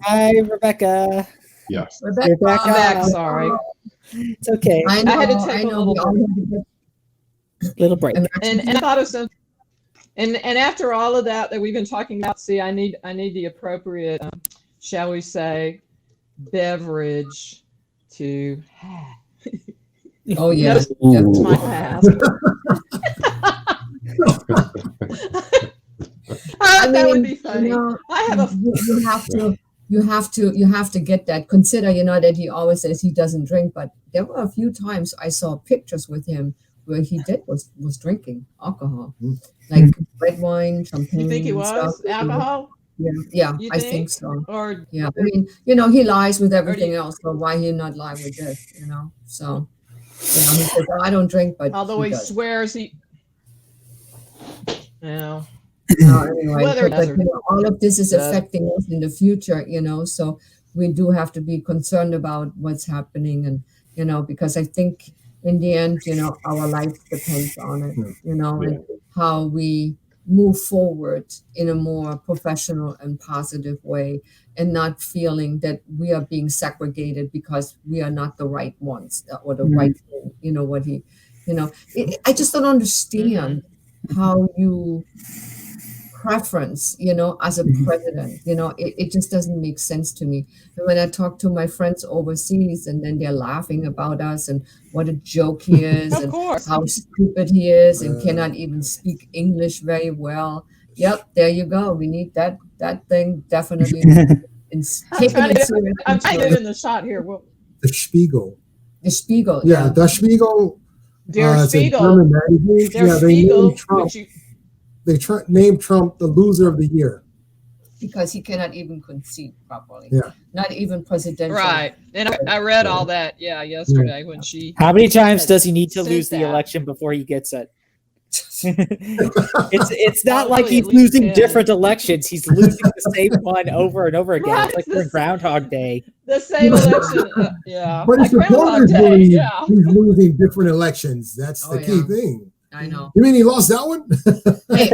Hi, Rebecca. Yes. You're back I'm back. on. Sorry, It's okay. I had to take a little Little break. and I thought of some. And after all of that we've been talking about, see, I need the appropriate, shall we say, beverage to have. Oh yeah, That's my ask. That would be funny. I have you have to get that. Consider, that he always says he doesn't drink, but there were a few times I saw pictures with him where he was drinking alcohol, like red wine, champagne. You think he was stuff. alcohol? Yeah, I think so. Or yeah, I mean, he lies with everything else, so why he not lie with this? So he says, oh, I don't drink, but although he swears he. Yeah. Anyway, but all of this is affecting us in the future, so we do have to be concerned about what's happening, and because I think in the end, our life depends on it, and how we move forward in a more professional and positive way, and not feeling that we are being segregated because we are not the right ones or the right thing. What he, I just don't understand how you preference, as a president, it just doesn't make sense to me. And when I talk to my friends overseas, and then they're laughing about us and what a joke he is and how stupid he is and cannot even speak English very well. Yep, there you go. We need that thing definitely. I'm trying it in the shot here. The Spiegel. The Spiegel. Yeah, the Spiegel. Der Spiegel. Der Spiegel. They named Trump the loser of the year. Because he cannot even concede properly. Yeah. Not even presidential. Right. And I read all that, yesterday when she... How many times does he need to lose the election before he gets it? It's not like he's losing different elections. He's losing the same one over and over again. It's like for Groundhog Day. The same election, But his supporters believe he's losing different elections. That's the key thing. I know. You mean he lost that one? Hey,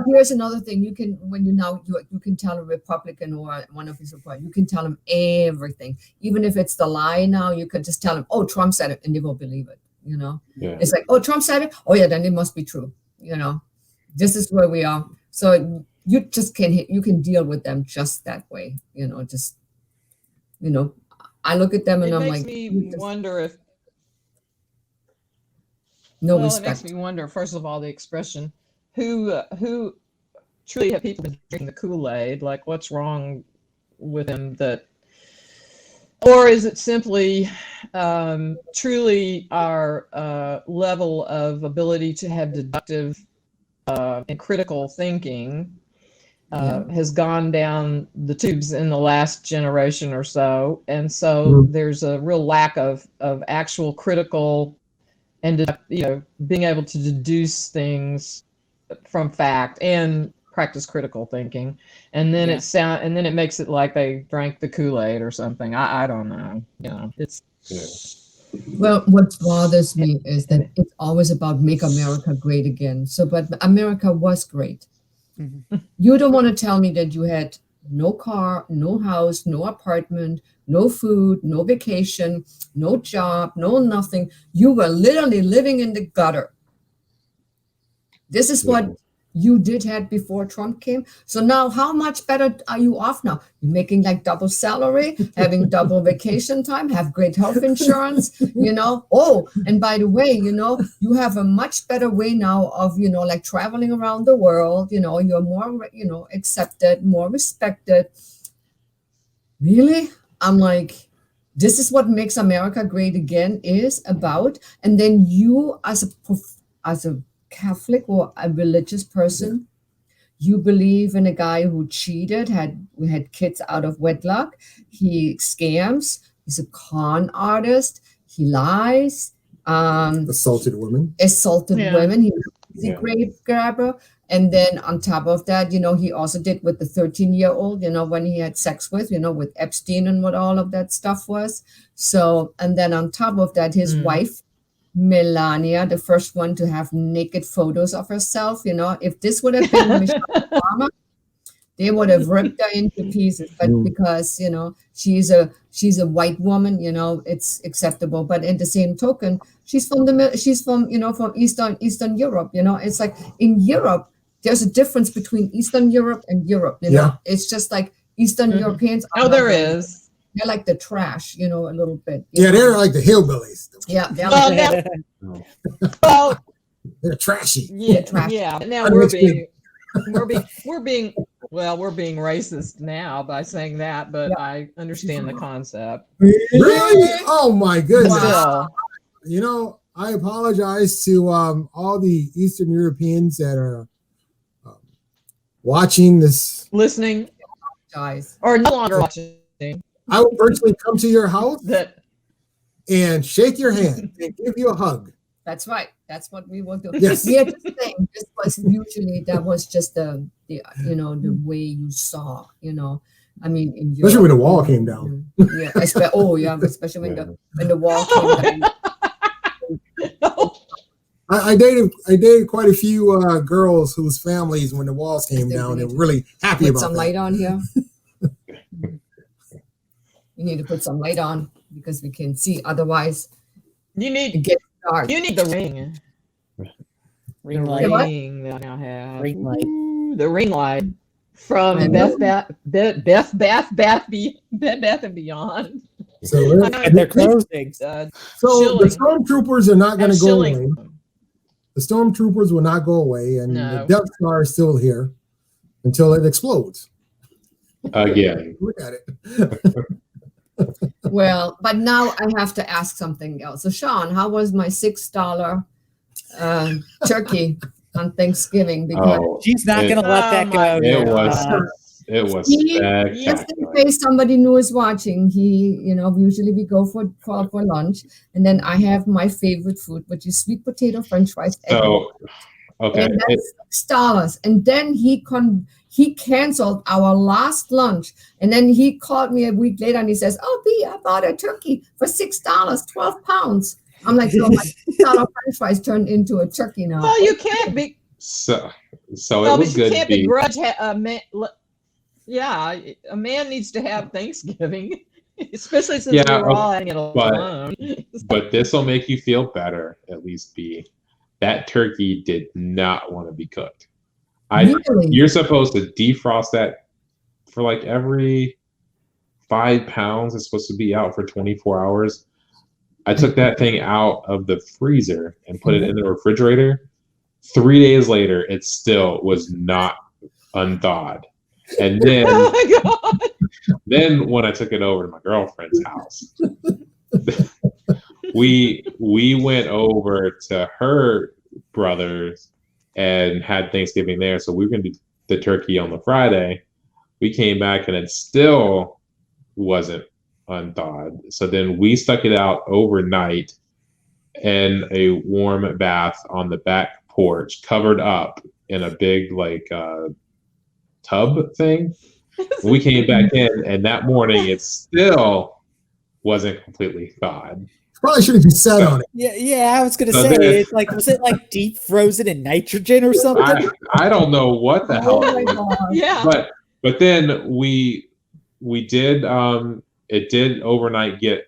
here's another thing. You can, when you can tell a Republican or one of his supporters, you can tell them everything. Even if it's the lie now, you could just tell them, oh, Trump said it, and they will believe it. It's like, oh, Trump said it. Oh yeah, then it must be true. This is where we are. So you just you can deal with them just that way. I look at them and I'm like, it makes me wonder if. Respect. It makes me wonder, first of all, the expression, who truly have people been drinking the Kool-Aid? Like, what's wrong with them or is it simply truly our level of ability to have deductive and critical thinking has gone down the tubes in the last generation or so, and so there's a real lack of actual critical and being able to deduce things from fact and practice critical thinking, and then it makes it like they drank the Kool-Aid or something. I don't know. It's well, what bothers me is that it's always about make America great again. So, but America was great. You don't want to tell me that you had no car, no house, no apartment, no food, no vacation, no job, no nothing. You were literally living in the gutter. This is what you did had before Trump came. So now how much better are you off now? You're making like double salary, having double vacation time, have great health insurance, Oh, and by the way, you have a much better way now of, like traveling around the world, you're more, accepted, more respected. Really? I'm like, this is what makes America great again is about. And then you as a Catholic or a religious person, you believe in a guy who cheated, had kids out of wedlock, he scams, he's a con artist, he lies, assaulted women, he's a grave grabber. And then on top of that, he also did with the 13-year-old, when he had sex with Epstein and what all of that stuff was. So, and then on top of that, his wife, Melania, the first one to have naked photos of herself, if this would have been Michelle Obama, they would have ripped her into pieces. But because she's a white woman, it's acceptable. But at the same token, she's from from Eastern Europe. It's like in Europe, there's a difference between Eastern Europe and Europe. It's just like Eastern Europeans. There is. They're like the trash, a little bit. They're like the hillbillies. Yeah, they're like well, they're trashy. Yeah. Now we're being racist now by saying that, but I understand the concept. Really? Oh my goodness. Wow. I apologize to all the Eastern Europeans that are watching this, listening, guys, or no longer watching. I will personally come to your house and shake your hand and give you a hug. That's right. That's what we will do. Yes. Yeah, just saying. That was just the way you saw. I mean, in Europe, especially when the wall came down. Yeah. Especially when the wall came down. I dated quite a few girls whose families, when the walls came down, they were really happy about put some that. light on here. You need to put some light on because we can see. Otherwise, it gets dark. You need the ring. Ring the light. Ring that I now have. Ring light. Ooh, the ring light from Bed Bath and Beyond. So And they're closing. the stormtroopers are not going to go away. The stormtroopers will not go away, and the Death Star is still here until it explodes. Again. Look at it. Well, but now I have to ask something else. So, Sean, how was my $6 turkey on Thanksgiving? Because she's not going to let that go. It was spectacular. Just in case somebody new is watching, usually we go for lunch, and then I have my favorite food, which is sweet potato French fries. Okay. And that's $6. And then he canceled our last lunch, and then he called me a week later and he says, "Oh, B, I bought a turkey for $6, 12 pounds." I'm like, so my $6 French fries turned into a turkey now. Well, you can't be. So it was good. You can't begrudge a man. Yeah, a man needs to have Thanksgiving, especially since we're all having it alone. But this will make you feel better, at least, B. That turkey did not want to be cooked. Really? You're supposed to defrost that for like every 5 pounds. It's supposed to be out for 24 hours. I took that thing out of the freezer and put it in the refrigerator. 3 days later, it still was not unthawed. And then, Oh my God. then when I took it over to my girlfriend's house, we went over to her brother's and had Thanksgiving there. So we were going to do the turkey on the Friday. We came back and it still wasn't unthawed. So then we stuck it out overnight in a warm bath on the back porch, covered up in a big tub thing. We came back in, and that morning it still wasn't completely thawed. Probably should have just sat on it. Yeah. I was gonna say it's like, was it like deep frozen in nitrogen or something? I don't know what the hell. Oh my God. Yeah. But then we did it did overnight get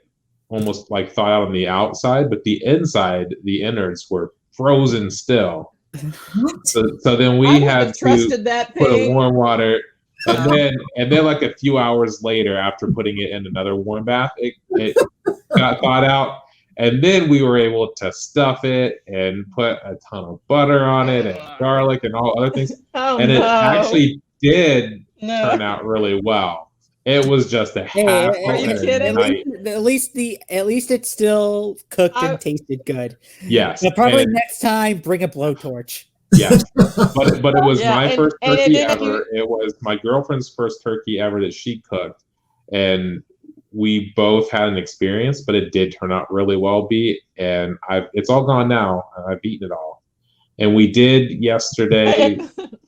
almost like thawed out on the outside, but the inside, the innards were frozen still. So then we had to put a warm water, and then like a few hours later, after putting it in another warm bath, it got thawed out, and then we were able to stuff it and put a ton of butter on it and garlic and all other things, and it actually did turn out really well. It was just a half. Are you kidding? At least it still cooked and tasted good. Yes. But probably next time, bring a blowtorch. Yes. But it was my first turkey ever. You... It was my girlfriend's first turkey ever that she cooked, and we both had an experience, but it did turn out really well. And it's all gone now. I've eaten it all. And we did yesterday.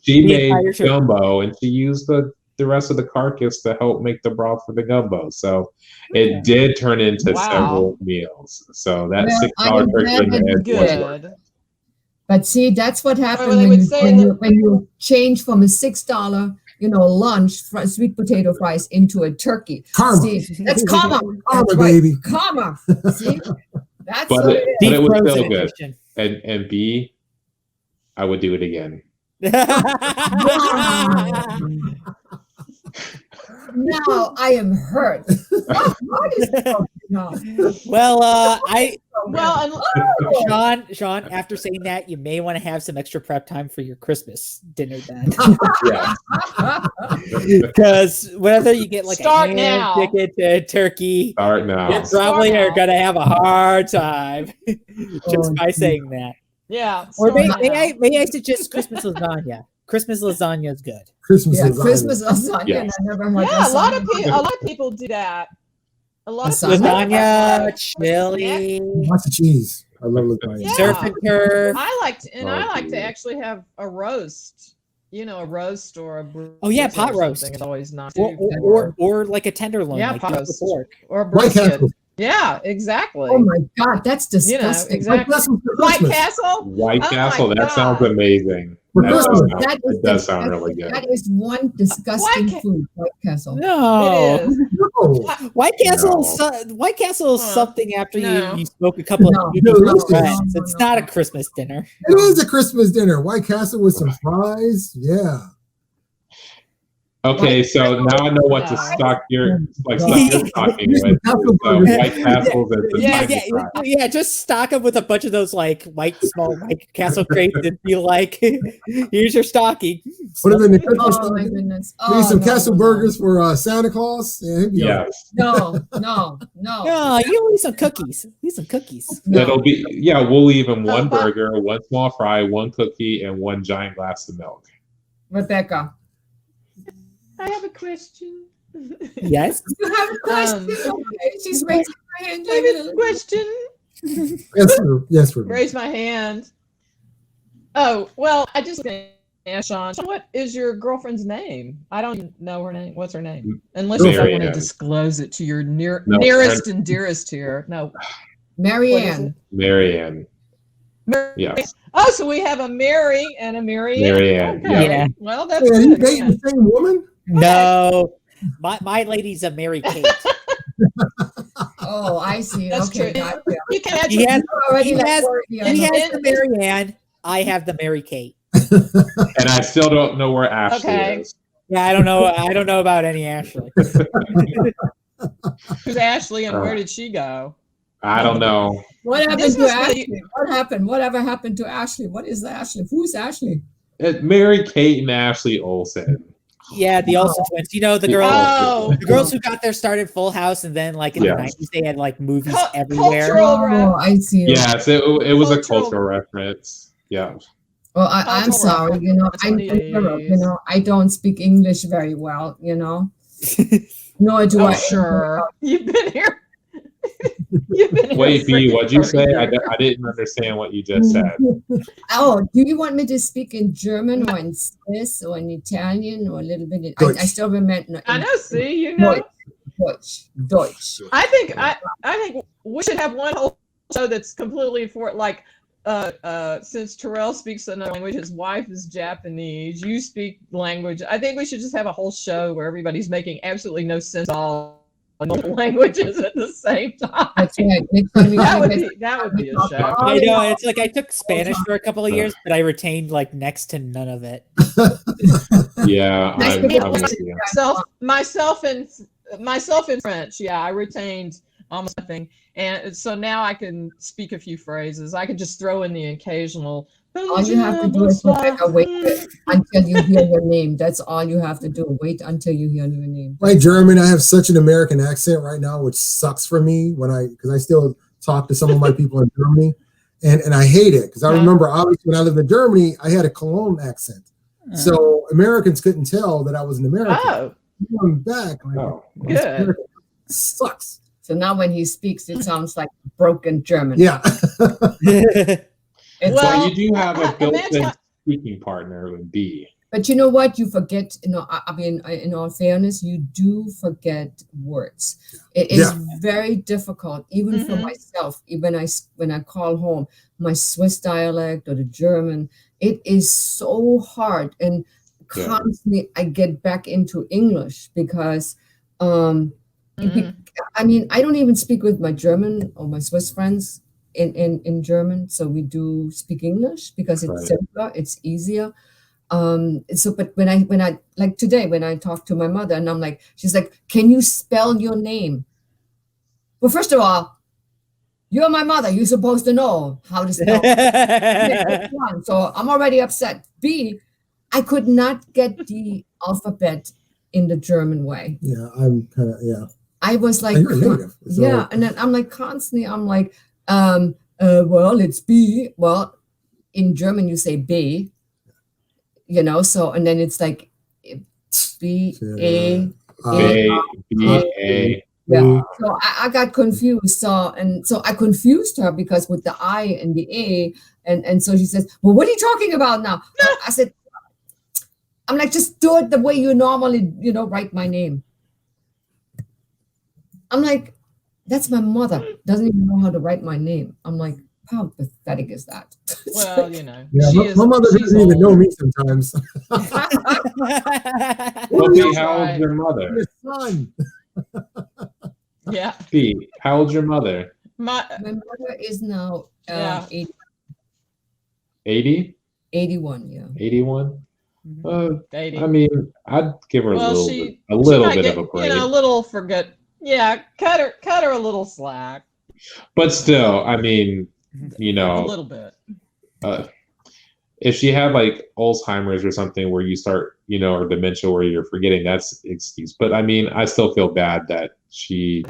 She made gumbo, and she used the rest of the carcass to help make the broth for the gumbo. So it did turn into several meals. So that $6 turkey was good. But see, that's what happened when you change from a $6 lunch, sweet potato fries into a turkey. Karma. See, that's karma. Karma, That's right. baby. Karma. See, that's But what it, it but is. it was Frozen still good. edition. And B, I would do it again. Now I am hurt. What is going on? Well, Well, Sean, after saying that, you may want to have some extra prep time for your Christmas dinner then. Yeah. Because whether you get like Start a ham, now. chicken, turkey, Start now. you probably Start are now. gonna have a hard time just by saying that. yeah. Or start now. may I suggest Christmas lasagna? Christmas lasagna is good. Christmas Yeah, lasagna. Christmas lasagna. Yes. And I never had Yeah, a lot lasagna. of people do that. A lot of Lasagna, people chili, Lots of cheese. I love lasagna. Yeah. surf and turf. I like to geez. actually have a roast. A roast or a Oh, yeah, brisket pot or roast. something is always nice. Or like a tenderloin, Yeah, like pot just roast. pork. Or a White brisket. Castle. Yeah, exactly. Oh my God, that's disgusting. exactly. White Castle for White Christmas. Castle. White Oh Castle, my that sounds God. amazing. For That Christmas. sounds- That is it does sound really disgusting. good. That is one disgusting White Ca- food, White Castle. No, It is. No. White Castle. No. White Castle is something after No. you smoke a couple No. of evenings with No, friends. no, It's no, not a no. Christmas dinner. It is a Christmas dinner. White Castle with some fries. Yeah. Okay, White so now I know what to No. stock your Yeah. stocking with. Castle So burgers. White Castles and the Yeah, tiny yeah, fries. yeah. Just stock them with a bunch of those like small White Castle crates and be like, "Here's your stocking." Put them in the Christmas Oh my stocking. goodness. Maybe some no, Castle no, burgers for Santa Claus. Yeah, he'd be all right. Yes. No. No, you leave some cookies. Leave some cookies. No. It'll be we'll leave him one but- burger, one small fry, one cookie, and one giant glass of milk. Rebecca, I have a question. Yes. you have a question? Okay, she's raising her hand. I have a question. Yes, sir. Yes, sir. Raise my hand. Oh, well, I just asked Sean, what is your girlfriend's name? I don't know her name. What's her name? Unless you don't want to Marianne. disclose it to your No, nearest and dearest here. No. Marianne. Marianne. Mary- Yes. Oh, so we have a Mary and a Marianne. Marianne, Okay. yeah. Well, that's Yeah, you good. dating the same woman? No, my lady's a Mary Kate. Oh, I see. That's Okay, true. gotcha. You can add He has, Already he like has, word here. he has And- the Mary Ann. I have the Mary Kate. And I still don't know where Ashley Okay. is. Yeah, I don't know. I don't know about any Ashley. who's Ashley and where did she go? I don't know. What happened This to must Ashley? be- What happened? Whatever happened to Ashley? What is Ashley? Who's Ashley? Mary Kate and Ashley Olsen. Yeah, the Olsen twins. You know the girls. Oh, The girls who got their start at Full House, and then like in Yeah. the 90s, they had like movies Cul- everywhere. cultural- Oh, I see. Yes, it was a Cultural- cultural reference. Yeah. Well, I'm Cultural sorry. reference. I'm That's from what it Europe. is. I don't speak English very well. Nor do Oh, I. sure. You've been here. You've been here. Wait, B, freaking what'd you 30 say? years. I didn't understand what you just said. Oh, do you want me to speak in German or in Swiss or in Italian or a little bit? I Deutsch. still remember. I know. See, you know. Deutsch. I think we should have one whole show that's completely for like since Terrell speaks another language, his wife is Japanese, you speak language. I think we should just have a whole show where everybody's making absolutely no sense at all in multiple languages at the same time. That's right. Next time we That have would be a show. I know. It's like I took Spanish for a couple of years, but I retained like next to none of it. Yeah, I'm with you. Myself in French, yeah, I retained almost nothing, and so now I can speak a few phrases. I can just throw in the occasional. All you have to do is wait until you hear your name. That's all you have to do. Wait until you hear your name. My German, I have such an American accent right now, which sucks for me because I still talk to some of my people in Germany, and I hate it because I remember obviously when I lived in Germany, I had a Cologne accent, so Americans couldn't tell that I was an American. Oh, Going back, like, Oh. good. American sucks. So now when he speaks, it sounds like broken German. Yeah. It's Well, Well, you do have a and that's built-in how- speaking partner with B. But you know what? You forget, I mean, in all fairness, you do forget words. It is very difficult, even for myself, even when I call home, my Swiss dialect or the German, it is so hard. And Yeah. constantly I get back into English because I mean, I don't even speak with my German or my Swiss friends in German. So we do speak English because it's Right. simpler, it's easier. So but when I like today when I talk to my mother and I'm like, she's like, can you spell your name? Well, first of all, you're my mother. You're supposed to know how to spell. So I'm already upset. B, I could not get the alphabet in the German way. Yeah, I'm kind of, yeah. I was like, You're native. So, yeah, and then I'm like constantly, I'm like, well, it's B. Well, in German you say B, you know. So and then it's like B A B-A. Yeah. So I got confused. So I confused her because with the I and the A, and so she says, well, what are you talking about now? I said, I'm like, just do it the way you normally, write my name. I'm like, that's my mother. Doesn't even know how to write my name. I'm like, how pathetic is that? Well, yeah, my mother doesn't even know me sometimes. Well, how old's your mother? Your son. Yeah. B, how old's your mother? My mother is now 80, 80? 81, yeah. 81? 80. I mean, I'd give her a little she bit might of a break. a little forget. Yeah, cut her a little slack. But still, I mean, A little bit. If she had like Alzheimer's or something where you start, or dementia where you're forgetting, that's excuse. But I mean, I still feel bad that she,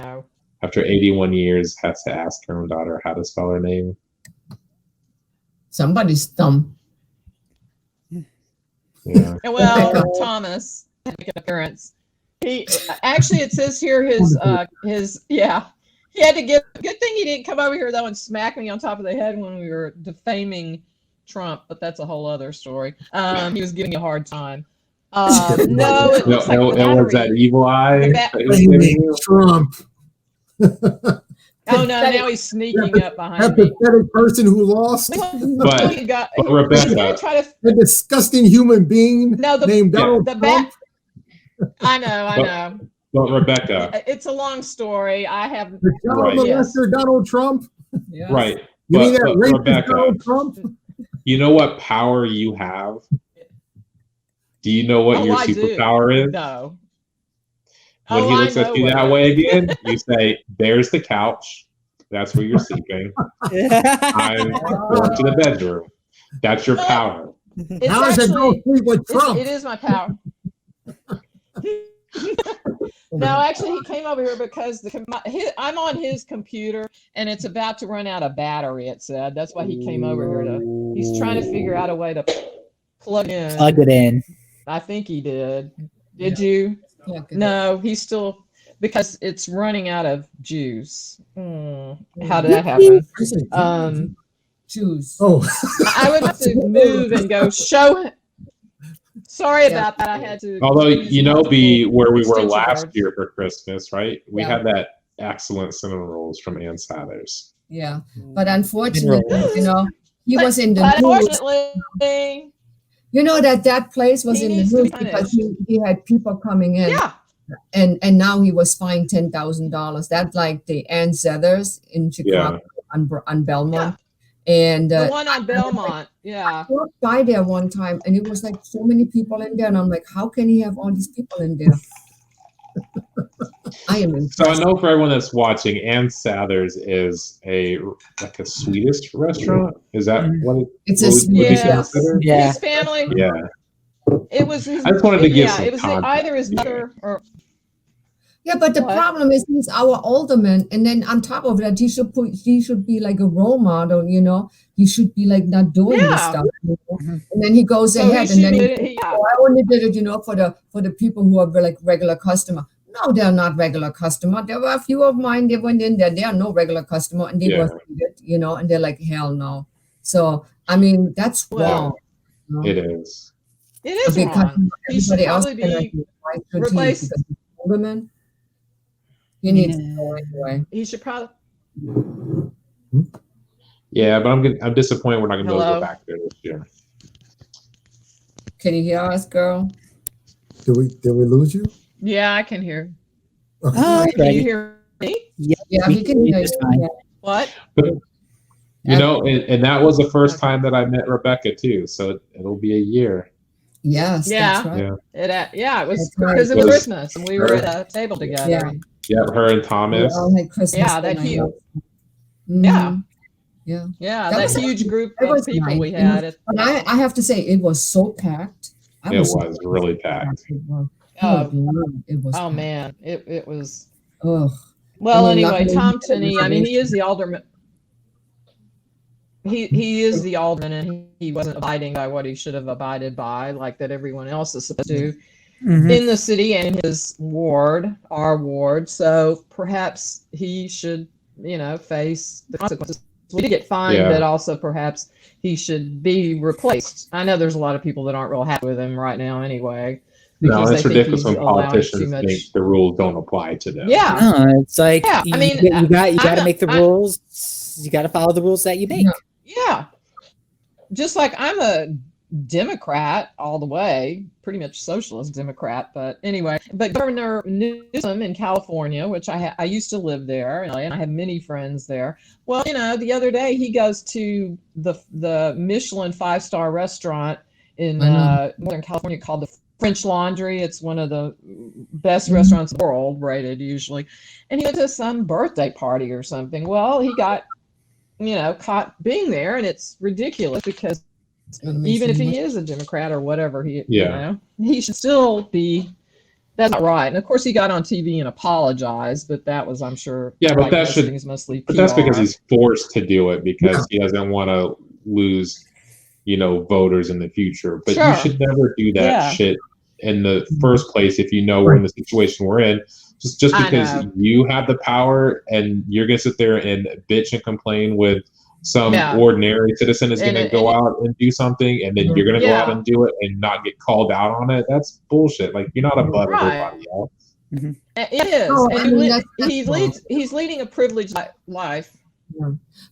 after 81 years, has to ask her own daughter how to spell her name. Somebody's dumb. Yeah. Well, Thomas make an appearance. He actually, it says here his he had to give. Good thing he didn't come over here though and smack me on top of the head when we were defaming Trump, but that's a whole other story. He was giving me a hard time. No, it looks like it was that evil eye. Trump. Oh no! Now he's sneaking up behind that me. pathetic person who lost. But Rebecca, the disgusting human being named Donald Trump. I know. But Rebecca, it's a long story. I have the child molester Donald Trump. Yes. Right. You mean that rapist Rebecca, Donald Trump? You know what power you have? Do you know what your superpower is? No. When he looks at you that way again, you say, there's the couch. That's where you're sleeping. I'm going to the bedroom. That's your power. How does it go sleep with Trump? It is my power. No, actually, he came over here because I'm on his computer and it's about to run out of battery, it said. That's why he came over here. He's trying to figure out a way to plug it in. I think he did. Did you? No, he's still, because it's running out of juice. How did that happen? Juice. Oh. I would have to move and go show him. Sorry about that. I had to. Although, where we were last year for Christmas, right? We had that excellent cinnamon rolls from Ann Sather's. Yeah. But unfortunately, he was in the unfortunately, that place was in the news because he had people coming in. Yeah. And now he was fined $10,000. That's like the Ann Sather's in Chicago on Belmont. Yeah. And the one on Belmont, I walked by there one time and it was like so many people in there, and I'm like, how can he have all these people in there? I am impressed. So I know for everyone that's watching, Ann Sather's is a Swedish restaurant. Is that what it's his family? Yeah. It was. I just wanted to give some it was context. Either his mother or. Yeah, but the problem is he's our alderman, and then on top of that, he should be like a role model, He should be like not doing this stuff, And then he goes ahead and then I only did it, for the people who are like regular customer. No, they're not regular customer. There were a few of mine. They went in there. They are no regular customer, and they were, and they're like, hell no. So I mean, that's wrong. It is. It is wrong. Everybody else be replaced. Alderman. He needs to go anyway. He should probably. Yeah, but I'm disappointed we're not going to be able to go back there this year. Can you hear us, girl? Did we lose you? Yeah, I can hear. Okay. Oh, Can okay. you hear me? Yeah, we can hear just you. fine. Yeah. What? But, you know, and that was the first Okay. time that I met Rebecca too. So it'll be a year. Yes, Yeah. that's right. Yeah. It was That's right. because it was Was Christmas and we were at a table together. Yeah. And Yeah, her and We Thomas. all had Christmas. Yeah, that dinner, I huge. know. Yeah. Mhm. Yeah. Yeah, That that was huge group It of was people nice. we had. But I have to say, it was so packed. It was really packed. It was, Uh, good Lord, it was Oh packed. man, it was. Ugh. Well, I mean, anyway, luckily Tom we had Tinney. I mean, he information. is the alderman. He is the alderman, and he wasn't abiding by what he should have abided by, like that everyone else is supposed to Mhm. in the city and in his ward, our ward. So perhaps he should, face the consequences. We did get fined, Yeah. but also perhaps he should be replaced. I know there's a lot of people that aren't real happy with him right now, anyway. No, Because it's they think ridiculous he's when allowing politicians too much. think the rules don't apply to them. Yeah, No, it's like Yeah, I mean, you got I'm to make the not- rules. You got to follow the rules that you make. yeah. Just like I'm a Democrat all the way, pretty much socialist Democrat, but anyway. But Governor Newsom in California, which I used to live there, and I have many friends there. Well, the other day he goes to the Michelin 5-star restaurant in Northern California called the French Laundry. It's one of the best restaurants in the world, rated usually. And he went to some birthday party or something. Well, he got caught being there, and it's ridiculous because even if he is a Democrat or whatever, he should still be. That's not right. And of course, he got on TV and apologized, but that was, I'm sure, Yeah, but like that most should. things, mostly But that's PR. because he's forced to do it because he doesn't want to lose, voters in the future. But Sure. you should never do that Yeah. shit in the first place if you know we're in the situation we're in. Just I because know. you have the power and you're gonna sit there and bitch and complain with some Yeah. ordinary citizen is And gonna it- go and it- out and do something, and then you're gonna go out Yeah. and do it and not get called out on it. That's bullshit. Like you're not above Right. everybody else. It is. No, And I mean, that's he's leading a privileged life.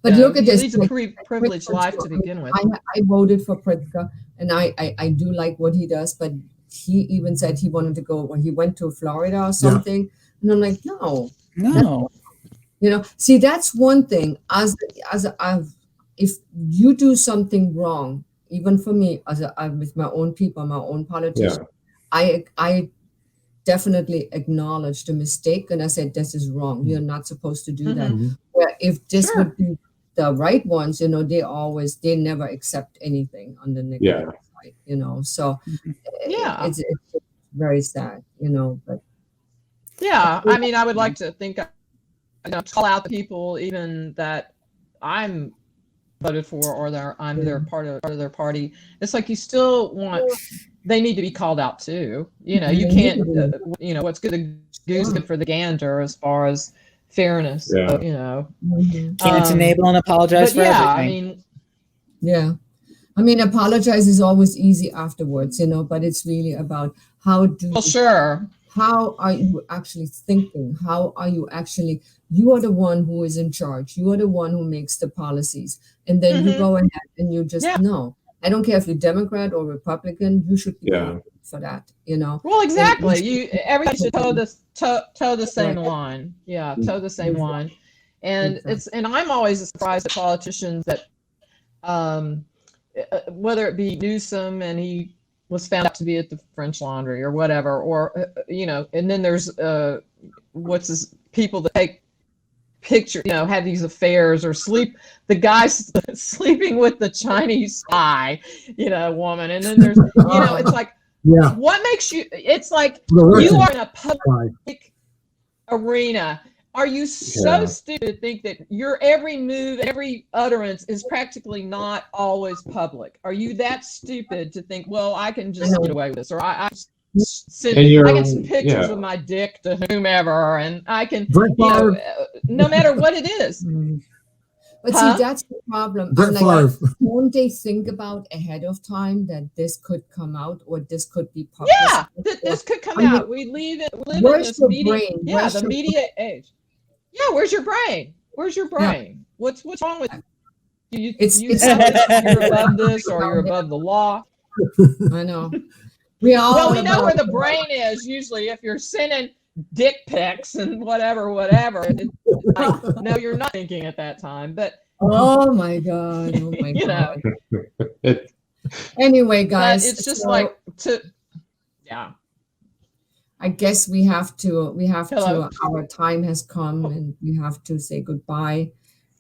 But look at he this. leads a like, privileged life to begin with. I voted for Pritzker, and I do like what he does, but he even said he wanted to go when he went to Florida or something. And I'm like, no. See, that's one thing. If you do something wrong, even for me, with my own people, my own politicians, I definitely acknowledge the mistake, and I said, this is wrong. You're not supposed to do that. Where if this Sure. would be the right ones, they never accept anything on the negative side, so Yeah. it's very sad, but Yeah, I mean, I would like to think, call out the people even that I'm voted for, or I'm their part of their party. It's like you still want. They need to be called out too. You can't. What's good the goose is good for the gander as far as fairness. Yeah. Can't enable and apologize for everything. I mean, apologize is always easy afterwards, but it's really about how are you actually thinking? How are you actually, you are the one who is in charge. You are the one who makes the policies. And then you go ahead and you just, no, I don't care if you're Democrat or Republican, you should be for that, Well, exactly. Everybody should toe the same line. Yeah, toe the same line. And and I'm always surprised at politicians that, whether it be Newsom and he was found out to be at the French Laundry or whatever, or and then there's people that take pictures, have these affairs or the guys sleeping with the Chinese spy, woman, and then there's it's like, what makes you? It's like you are in a public arena. Are you so stupid to think that your every move, every utterance is practically not always public? Are you that stupid to think, well, I can just get away with this, or I can send pictures of my dick to whomever, and I can, no matter what it is. But see, that's the problem. Won't they think about ahead of time that this could come out or this could be published? Yeah, this could come out. We live in this media, the media age. Yeah, where's your brain? Where's your brain? What's wrong with you? You're above this, or you're above the law. I know. We all Well, we know about where the brain is usually if you're sending dick pics and whatever. Like, no, you're not thinking at that time. But Oh my God. Oh my you know, God. Anyway, but guys, it's just so like yeah. I guess we have to, Hello. our time has come and we have to say goodbye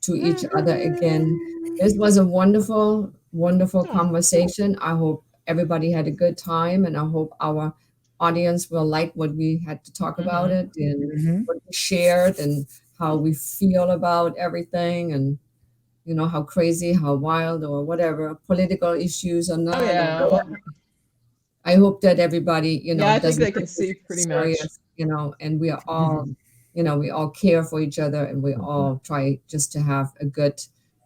to each other again. This was a wonderful, wonderful conversation. I hope everybody had a good time, and I hope our audience will like what we had to talk about it and what we shared and how we feel about everything, and you know, how crazy, how wild, or whatever, political issues or not. Oh yeah. I hope that everybody, you know, Yeah, I think doesn't they can take see this pretty much. serious, you know, and we are all, you know, we all care for each other, and we all try just to have a good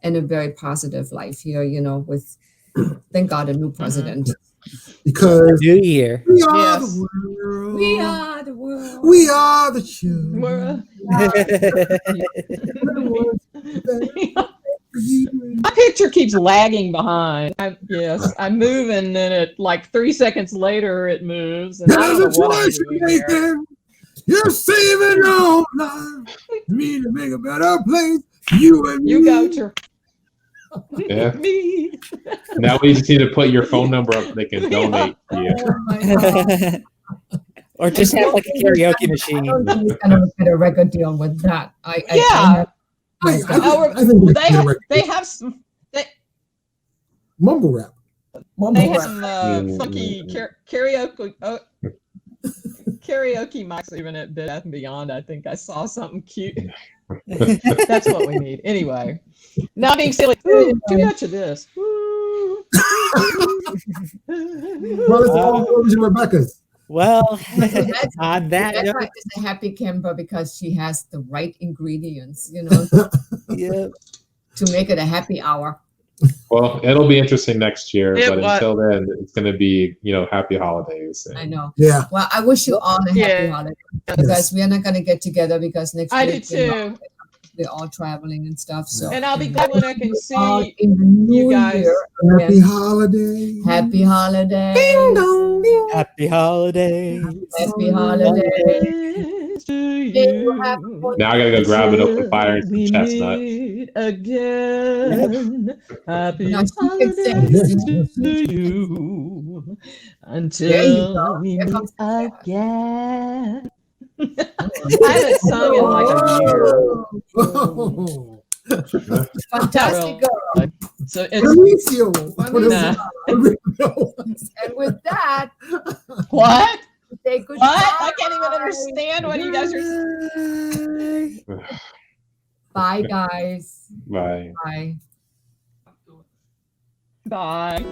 and a very positive life here, you know, with, thank God, a new president. Because New Year. we are Yes. the world. We are the world. We are the children. My picture keeps lagging behind. I'm moving, and it like 3 seconds later it moves, and I There's don't a know what I'm choice doing you're here. making. You're saving your own life. Me to make a better place. You and You me. go to Yeah. me. Now we just need to put your phone number up so they can donate to you. Oh my God. Or just have like a karaoke I machine. don't think he's gonna get a record deal with that. Yeah. I They think we can get they have some mumble rap. they have some funky karaoke karaoke mics even at Bed Bath & Beyond. I think I saw something cute. That's what we need. Anyway, not being silly. Ooh, too much of this. Ooh. Well, it's all Rose and Rebecca's. Well, That's- on that Rebecca note, is a happy camper because she has the right ingredients, you know, yeah. to make it a happy hour. Well, it'll be interesting next year, It but was- until then, it's going to be, happy holidays. I know. Yeah. Well, I wish you all a happy Yeah. holiday, because we are not going to get together because next I do week, you know, too. we're all traveling and stuff. So And I'll be glad when I can all see in the new you guys. year. Happy Yes. holiday. Happy holiday. Happy holidays. Happy holiday. to you. Now I got to go grab an open fire and some We chestnuts. meet again. Happy Now she can sing. holidays to you. There you Until go. we Here meet comes the again. I haven't sung in like a year. Oh. fantastic girl. So it's Mauricio. What is Nah. it? And with that, what? say goodbye. What? I can't even understand what you guys are. Bye, guys. Bye. Bye. Bye.